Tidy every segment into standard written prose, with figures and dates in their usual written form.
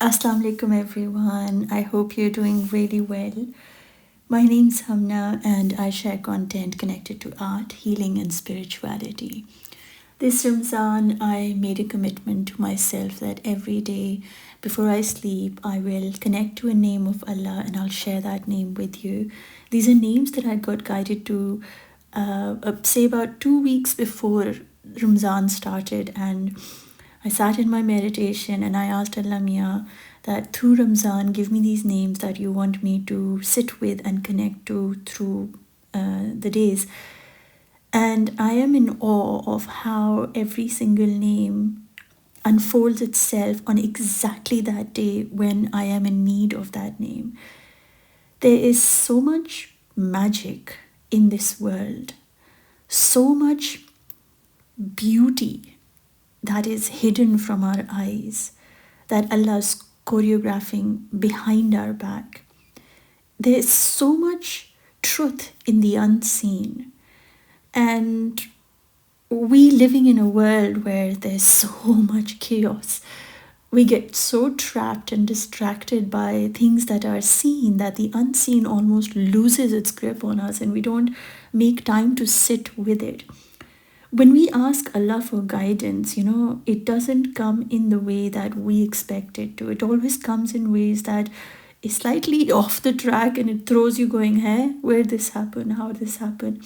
Assalamu alaikum everyone. I hope you're doing really well. My name's HUMNA and I share content connected to art, healing and spirituality. This Ramzan, I made a commitment to myself that every day before I sleep, I will connect to a name of Allah and I'll share that name with you. These are names that I got guided to say about 2 weeks before Ramzan started, and I sat in my meditation and I asked Allah Mia that through Ramzan, give me these names that you want me to sit with and connect to through the days. And I am in awe of how every single name unfolds itself on exactly that day when I am in need of that name. There is so much magic in this world, so much beauty that is hidden from our eyes, that Allah's choreographing behind our back. There is so much truth in the unseen. And we living in a world where there's so much chaos, we get so trapped and distracted by things that are seen that the unseen almost loses its grip on us and we don't make time to sit with it. When we ask Allah for guidance, it doesn't come in the way that we expect it to. It always comes in ways that is slightly off the track and it throws you going, hey, where this happened, how this happened.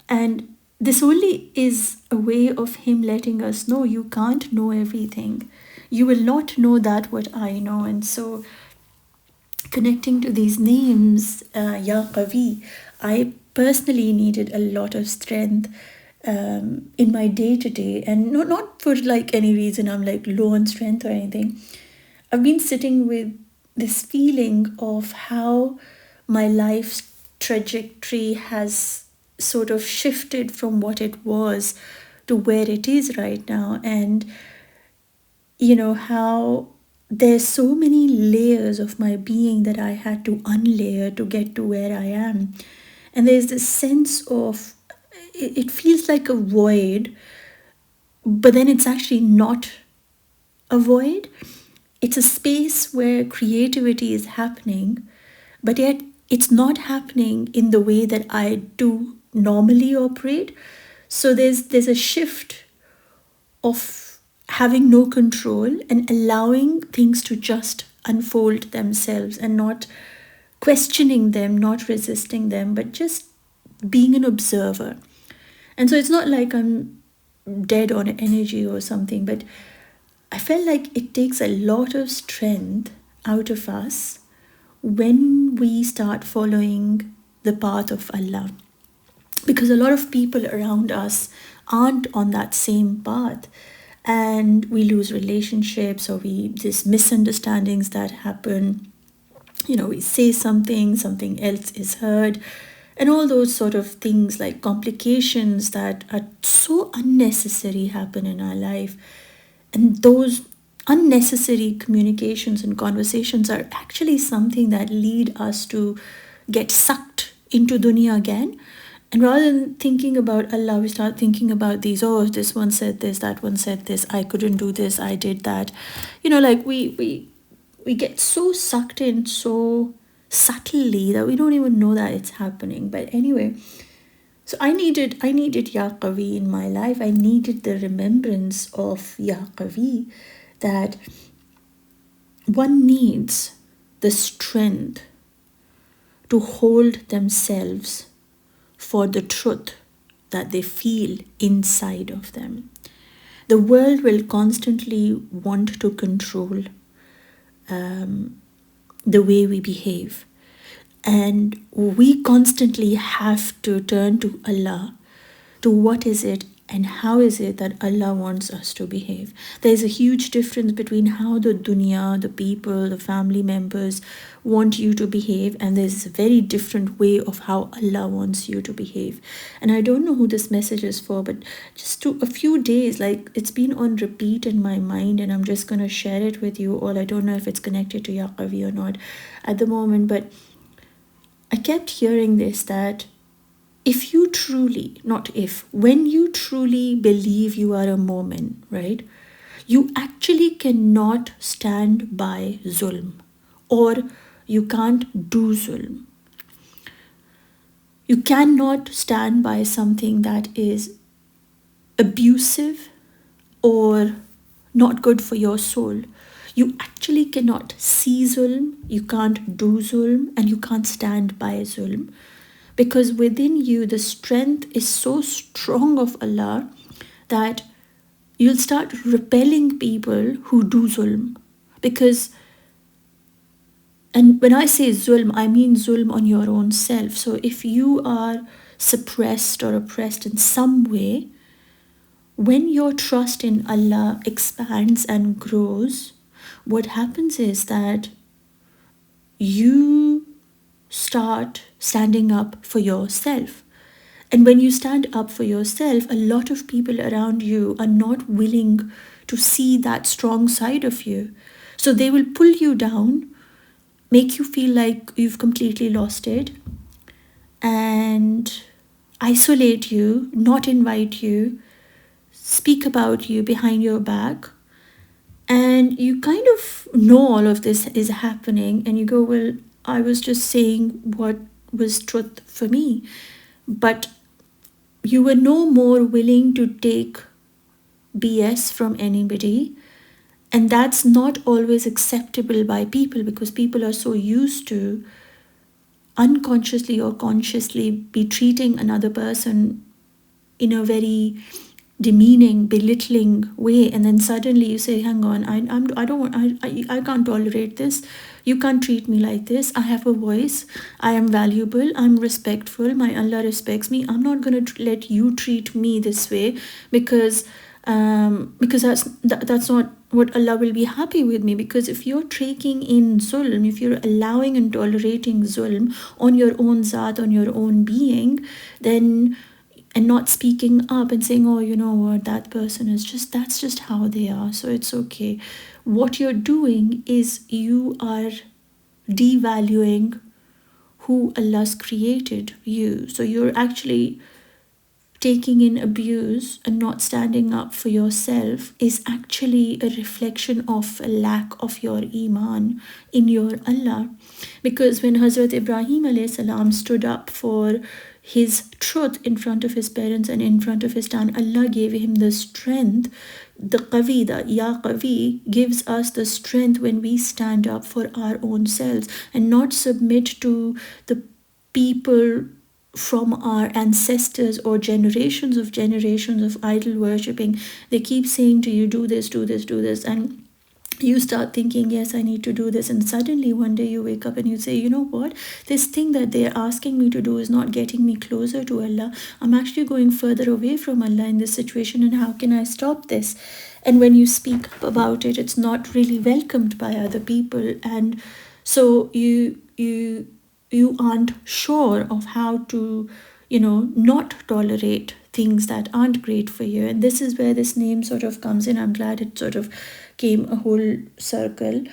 And this only is a way of Him letting us know you can't know everything. You will not know that what I know. And so connecting to these names, Ya Qavi, I personally needed a lot of strength in my day-to-day, and not for like any reason I'm like low on strength or anything. I've been sitting with this feeling of how my life's trajectory has sort of shifted from what it was to where it is right now, and how there's so many layers of my being that I had to unlayer to get to where I am. And there's this sense of it feels like a void, but then it's actually not a void. It's a space where creativity is happening, but yet it's not happening in the way that I do normally operate. So there's a shift of having no control and allowing things to just unfold themselves and not questioning them, not resisting them, but just being an observer. And so it's not like I'm dead on energy or something, but I felt like it takes a lot of strength out of us when we start following the path of Allah. Because a lot of people around us aren't on that same path. And we lose relationships, or these misunderstandings that happen. We say something else is heard. And all those sort of things like complications that are so unnecessary happen in our life. And those unnecessary communications and conversations are actually something that lead us to get sucked into dunya again. And rather than thinking about Allah, we start thinking about these, oh, this one said this, that one said this, I couldn't do this, I did that. Like we get so sucked in so subtly that we don't even know that it's happening. But anyway, so I needed Ya Qavi in my life. I needed the remembrance of Ya Qavi, that one needs the strength to hold themselves for the truth that they feel inside of them. The world will constantly want to control the way we behave. And we constantly have to turn to Allah, to what is it and how is it that Allah wants us to behave. There's a huge difference between how the dunya, the people, the family members want you to behave, and there's a very different way of how Allah wants you to behave. And I don't know who this message is for, but just to a few days, like it's been on repeat in my mind, and I'm just going to share it with you all. I don't know if it's connected to Ya Qavi or not at the moment, but I kept hearing this, that if you truly, not if, when you truly believe you are a moment, right? You actually cannot stand by zulm, or you can't do zulm. You cannot stand by something that is abusive or not good for your soul. You actually cannot see zulm, you can't do zulm, and you can't stand by zulm. Because within you, the strength is so strong of Allah that you'll start repelling people who do zulm. Because, and when I say zulm, I mean zulm on your own self. So if you are suppressed or oppressed in some way, when your trust in Allah expands and grows, what happens is that you start standing up for yourself. And when you stand up for yourself, a lot of people around you are not willing to see that strong side of you. So they will pull you down, make you feel like you've completely lost it, and isolate you, not invite you, speak about you behind your back. And you kind of know all of this is happening, and you go, well, I was just saying what was truth for me. But you were no more willing to take BS from anybody. And that's not always acceptable by people, because people are so used to unconsciously or consciously be treating another person in a very demeaning, belittling way, and then suddenly you say, hang on, I don't want, I can't tolerate this. You can't treat me like this. I have a voice. I am valuable. I'm respectful. My Allah respects me. I'm not going to let you treat me this way, because that's not what Allah will be happy with me. Because if you're taking in zulm, if you're allowing and tolerating zulm on your own zat, on your own being, then, and not speaking up and saying, oh, you know what, that person is just, that's just how they are, so it's okay. What you're doing is you are devaluing who Allah's created you. So you're actually taking in abuse and not standing up for yourself is actually a reflection of a lack of your iman in your Allah. Because when Hazrat Ibrahim alayhi salam stood up for his truth in front of his parents and in front of his town, Allah gave him the strength. The qavi, the ya qavi, gives us the strength when we stand up for our own selves and not submit to the people from our ancestors or generations of idol worshipping. They keep saying to you, do this, do this, do this, and you start thinking, yes, I need to do this, and suddenly one day you wake up and you say, you know what, this thing that they're asking me to do is not getting me closer to Allah. I'm actually going further away from Allah in this situation, and how can I stop this? And when you speak up about it, it's not really welcomed by other people, and so you aren't sure of how to, not tolerate things that aren't great for you. And this is where this name sort of comes in. I'm glad it sort of came a whole circle.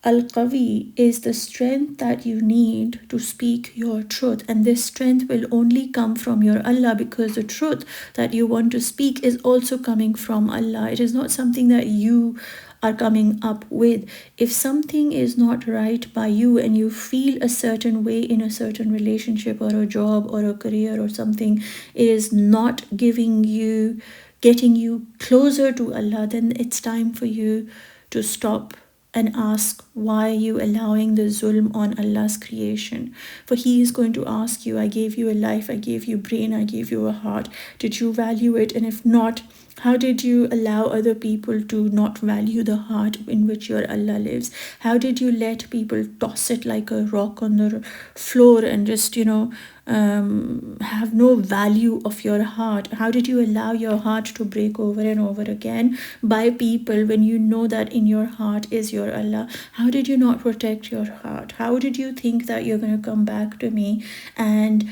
Al-Qawi is the strength that you need to speak your truth, and this strength will only come from your Allah, because the truth that you want to speak is also coming from Allah. It is not something that you are coming up with. If something is not right by you and you feel a certain way in a certain relationship or a job or a career or something is not getting you closer to Allah, then it's time for you to stop and ask, why are you allowing the zulm on Allah's creation? For He is going to ask you, I gave you a life, I gave you brain, I gave you a heart. Did you value it? And if not, how did you allow other people to not value the heart in which your Allah lives? How did you let people toss it like a rock on the floor and just, have no value of your heart? How did you allow your heart to break over and over again by people when you know that in your heart is your Allah? How did you not protect your heart? How did you think that you're going to come back to me and,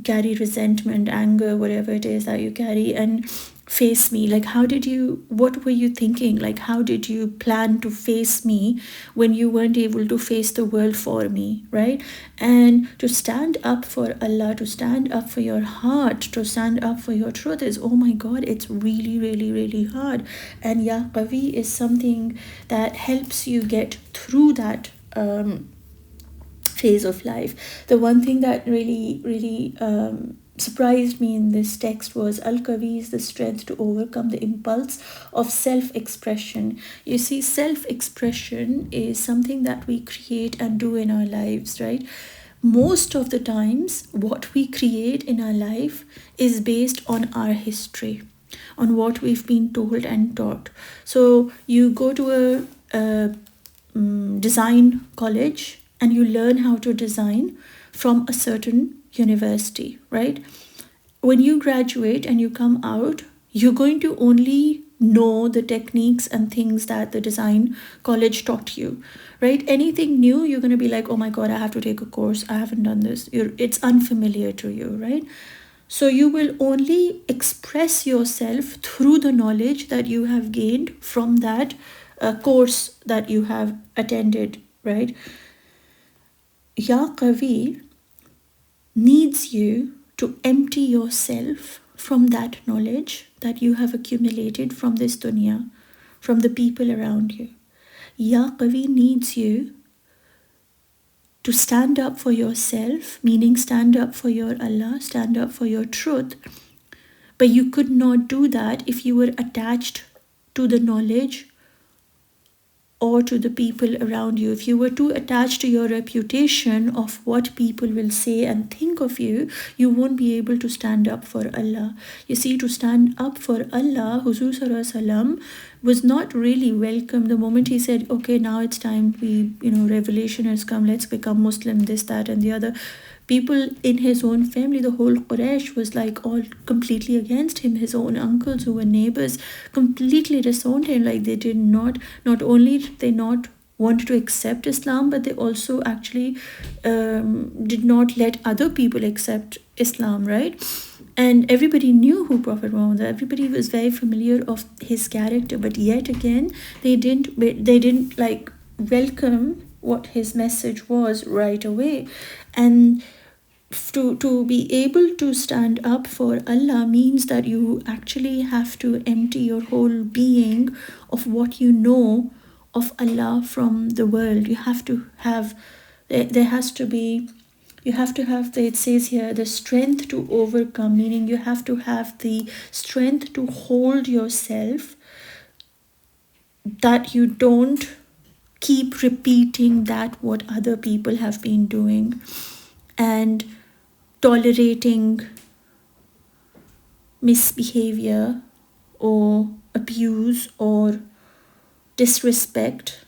carry resentment, anger, whatever it is that you carry, and face me? Like, what were you thinking? Like, how did you plan to face me when you weren't able to face the world for me, right? And to stand up for Allah, to stand up for your heart, to stand up for your truth is, oh my God, it's really, really, really hard. And Ya Qawi is something that helps you get through that phase of life. The one thing that really surprised me in this text was Al-Qawi is the strength to overcome the impulse of self-expression. You see, self-expression is something that we create and do in our lives, right? Most of the times, what we create in our life is based on our history, on what we've been told and taught. So you go to a design college and you learn how to design from a certain university, right? When you graduate and you come out, you're going to only know the techniques and things that the design college taught you, right? Anything new, you're going to be like, oh my God, I have to take a course. I haven't done this. It's unfamiliar to you, right? So you will only express yourself through the knowledge that you have gained from that course that you have attended, right? Ya Qawi needs you to empty yourself from that knowledge that you have accumulated from this dunya, from the people around you. Ya Qawi needs you to stand up for yourself, meaning stand up for your Allah, stand up for your truth. But you could not do that if you were attached to the knowledge or to the people around you. If you were too attached to your reputation of what people will say and think of you, you won't be able to stand up for Allah. You see, to stand up for Allah, Huzur Sallallahu Alaihi Wasallam was not really welcome. The moment he said, okay, now it's time, revelation has come, let's become Muslim, this, that, and the other. People in his own family, the whole Quraysh was like all completely against him. His own uncles who were neighbors completely disowned him. Like they did not only did they not want to accept Islam, but they also actually did not let other people accept Islam, right? And everybody knew who Prophet Muhammad was. Everybody was very familiar of his character, but yet again, they didn't like welcome what his message was right away. And to be able to stand up for Allah means that you actually have to empty your whole being of what you know of Allah from the world. You have to have, there has to be, you have to have, it says here, the strength to overcome, meaning you have to have the strength to hold yourself, that you don't keep repeating that what other people have been doing and tolerating misbehavior or abuse or disrespect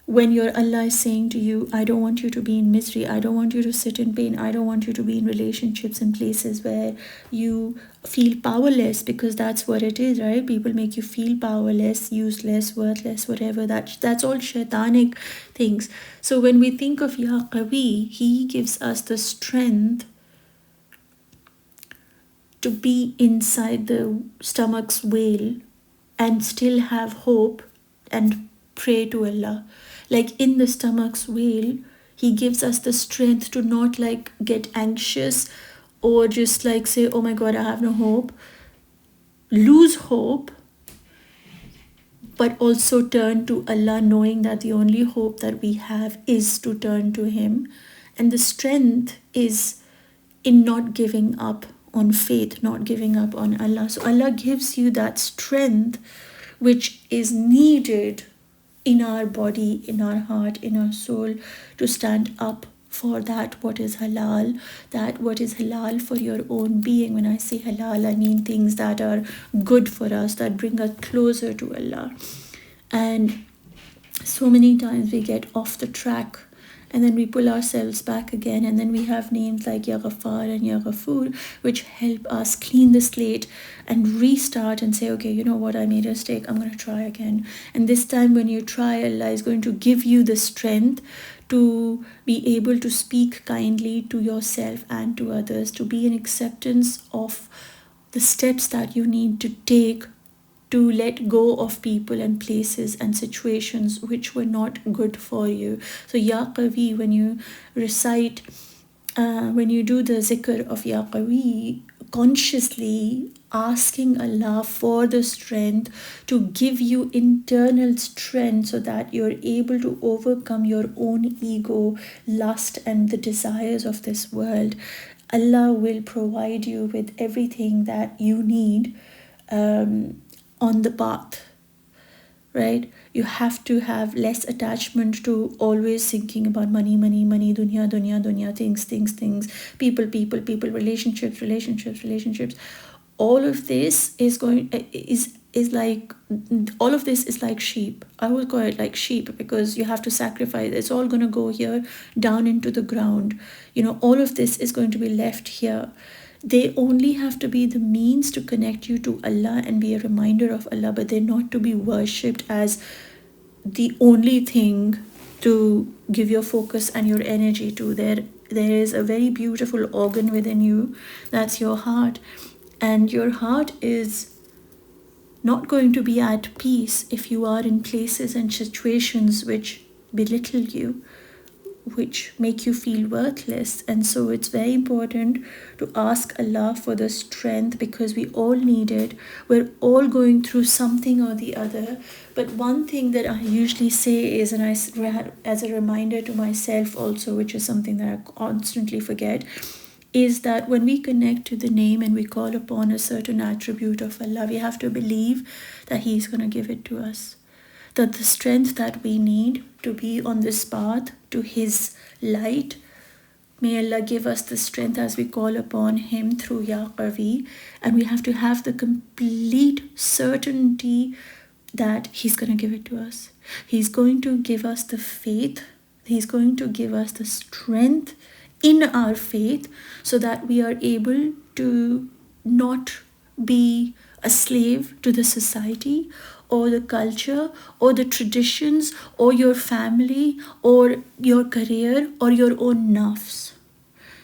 when your Allah is saying to you, I don't want you to be in misery, I don't want you to sit in pain, I don't want you to be in relationships and places where you feel powerless, because that's what it is, right? People make you feel powerless, useless, worthless, whatever. That's all shaitanic things. So when we think of Ya Qawi, he gives us the strength to be inside the stomach's whale and still have hope and pray to Allah. Like in the stomach's whale, he gives us the strength to not like get anxious or just like say, oh my God, I have no hope, lose hope, but also turn to Allah, knowing that the only hope that we have is to turn to him. And the strength is in not giving up on faith, not giving up on Allah. So Allah gives you that strength which is needed in our body, in our heart, in our soul, to stand up for that what is halal, that what is halal for your own being. When I say halal, I mean things that are good for us, that bring us closer to Allah. And so many times we get off the track and then we pull ourselves back again, and then we have names like Ya Ghaffar and Ya Ghafoor, which help us clean the slate and restart and say, okay, you know what, I made a mistake, I'm going to try again. And this time when you try, Allah is going to give you the strength to be able to speak kindly to yourself and to others, to be in acceptance of the steps that you need to take to let go of people and places and situations which were not good for you. So Ya Qawi, when you recite, when you do the zikr of Ya Qawi, consciously asking Allah for the strength to give you internal strength so that you're able to overcome your own ego, lust, and the desires of this world. Allah will provide you with everything that you need on the path, right? You have to have less attachment to always thinking about money, money, money, dunya, dunya, dunya, things, things, things, people, people, people, relationships, relationships, relationships. All of this is like, all of this is like sheep. I would call it like sheep because you have to sacrifice. It's all going to go here down into the ground. All of this is going to be left here. They only have to be the means to connect you to Allah and be a reminder of Allah, but they're not to be worshipped as the only thing to give your focus and your energy to. There is a very beautiful organ within you, that's your heart. And your heart is not going to be at peace if you are in places and situations which belittle you, which make you feel worthless. And so it's very important to ask Allah for the strength, because we all need it. We're all going through something or the other. But one thing that I usually say is, and I as a reminder to myself also, which is something that I constantly forget, is that when we connect to the name and we call upon a certain attribute of Allah, we have to believe that He's going to give it to us. That the strength that we need to be on this path to His light, may Allah give us the strength as we call upon Him through Ya Qawi. And we have to have the complete certainty that He's going to give it to us. He's going to give us the faith. He's going to give us the strength in our faith so that we are able to not be a slave to the society or the culture or the traditions or your family or your career or your own nafs.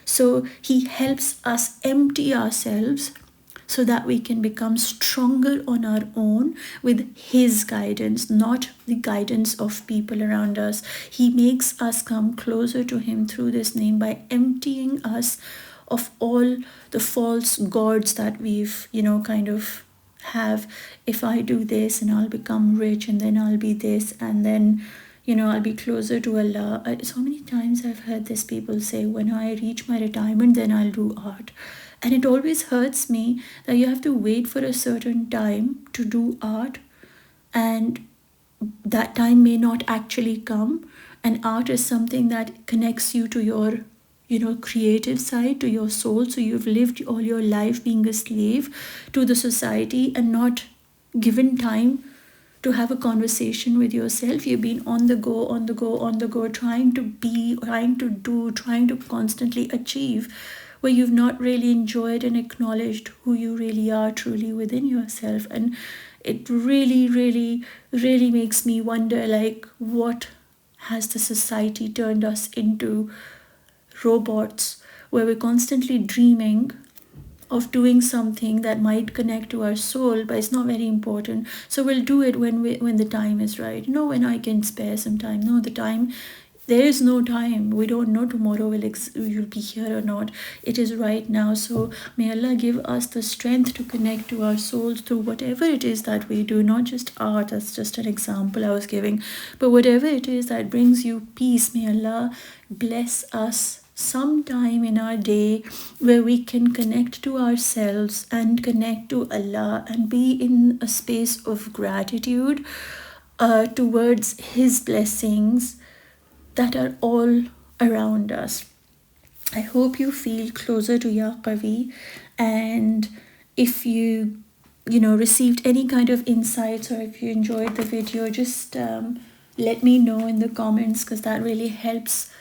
So He helps us empty ourselves so that we can become stronger on our own with His guidance, not the guidance of people around us. He makes us come closer to Him through this name by emptying us of all the false gods that we've, kind of have. If I do this and I'll become rich, and then I'll be this, and then I'll be closer to Allah. So many times I've heard this people say, when I reach my retirement, then I'll do art. And it always hurts me that you have to wait for a certain time to do art, and that time may not actually come. And art is something that connects you to your creative side, to your soul. So you've lived all your life being a slave to the society and not given time to have a conversation with yourself. You've been on the go, on the go, on the go, trying to be, trying to do, trying to constantly achieve, where you've not really enjoyed and acknowledged who you really are truly within yourself. And it really, really, really makes me wonder, like, what has the society turned us into? Robots, where we're constantly dreaming of doing something that might connect to our soul, but it's not very important. So we'll do it when the time is right. When I can spare some time. No, the time, there is no time. We don't know tomorrow you'll be here or not. It is right now. So may Allah give us the strength to connect to our souls through whatever it is that we do, not just art. That's just an example I was giving, but whatever it is that brings you peace. May Allah bless us some time in our day where we can connect to ourselves and connect to Allah and be in a space of gratitude towards His blessings that are all around us. I hope you feel closer to Ya Qawi, and if you received any kind of insights, or if you enjoyed the video, just let me know in the comments, because that really helps.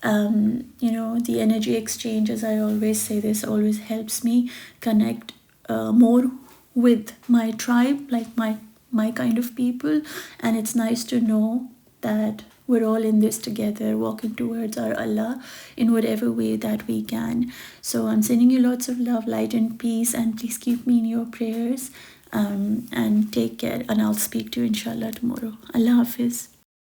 The energy exchange, as I always say, this always helps me connect more with my tribe, like my kind of people. And it's nice to know that We're all in this together, walking towards our Allah in whatever way that we can. So I'm sending you lots of love, light, and peace, and please keep me in your prayers. And take care, and I'll speak to you inshallah tomorrow. Allah Hafiz.